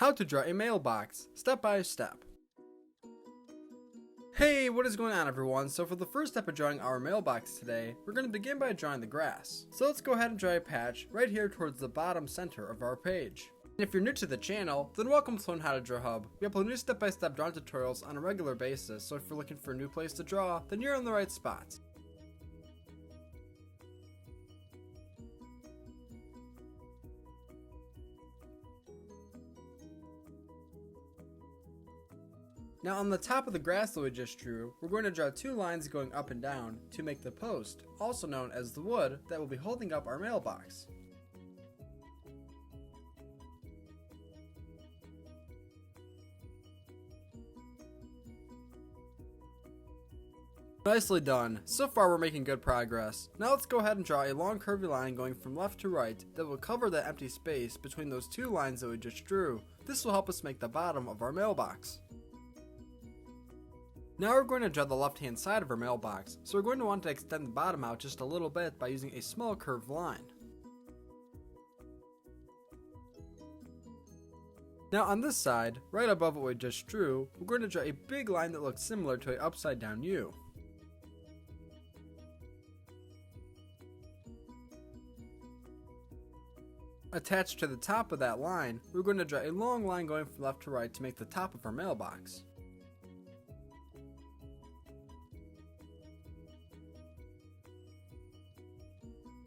How to draw a mailbox, step by step. Hey, what is going on everyone? So for the first step of drawing our mailbox today, we're going to begin by drawing the grass. So let's go ahead and draw a patch right here towards the bottom center of our page. And if you're new to the channel, then welcome to Learn How to Draw Hub. We upload new step-by-step drawing tutorials on a regular basis, so if you're looking for a new place to draw, then you're in the right spot. Now on the top of the grass that we just drew, we're going to draw two lines going up and down to make the post, also known as the wood, that will be holding up our mailbox. Nicely done. So far we're making good progress. Now let's go ahead and draw a long curvy line going from left to right that will cover that empty space between those two lines that we just drew. This will help us make the bottom of our mailbox. Now we're going to draw the left hand side of our mailbox, so we're going to want to extend the bottom out just a little bit by using a small curved line. Now on this side, right above what we just drew, we're going to draw a big line that looks similar to an upside down U. Attached to the top of that line, we're going to draw a long line going from left to right to make the top of our mailbox.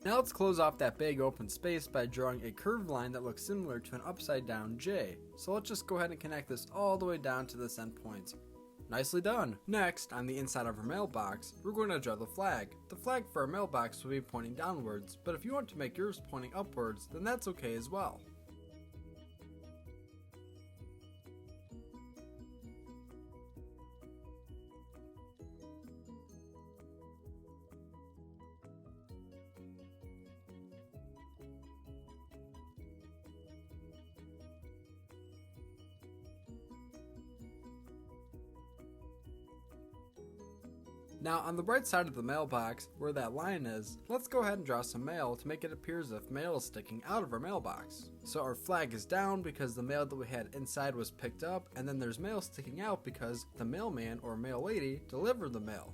Now let's close off that big open space by drawing a curved line that looks similar to an upside down J. So let's just go ahead and connect this all the way down to this end point. Nicely done! Next, on the inside of our mailbox, we're going to draw the flag. The flag for our mailbox will be pointing downwards, but if you want to make yours pointing upwards, then that's okay as well. Now on the right side of the mailbox, where that line is, let's go ahead and draw some mail to make it appear as if mail is sticking out of our mailbox. So our flag is down because the mail that we had inside was picked up, and then there's mail sticking out because the mailman or mail lady delivered the mail.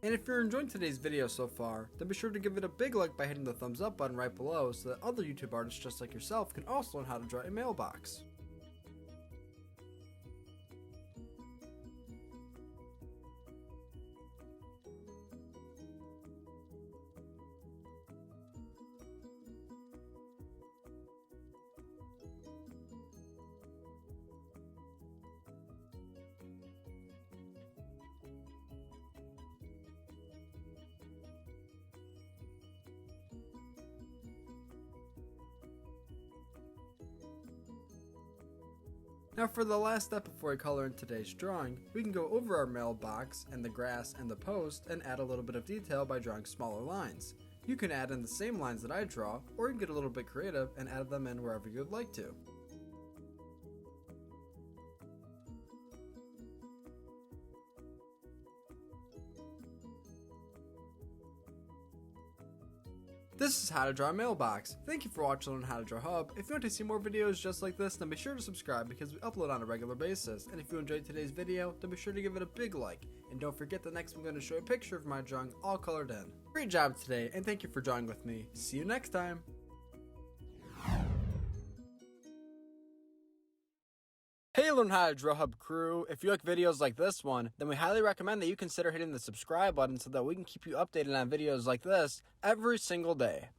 And if you're enjoying today's video so far, then be sure to give it a big like by hitting the thumbs up button right below so that other YouTube artists just like yourself can also learn how to draw a mailbox. Now for the last step before I color in today's drawing, we can go over our mailbox and the grass and the post and add a little bit of detail by drawing smaller lines. You can add in the same lines that I draw, or you can get a little bit creative and add them in wherever you'd like to. This is how to draw a mailbox. Thank you for watching Learn How to Draw Hub. If you want to see more videos just like this, then be sure to subscribe because we upload on a regular basis. And if you enjoyed today's video, then be sure to give it a big like. And don't forget that next I'm going to show a picture of my drawing all colored in. Great job today, and thank you for drawing with me. See you next time. Hey Learn How to Draw Hub crew, if you like videos like this one, then we highly recommend that you consider hitting the subscribe button so that we can keep you updated on videos like this every single day.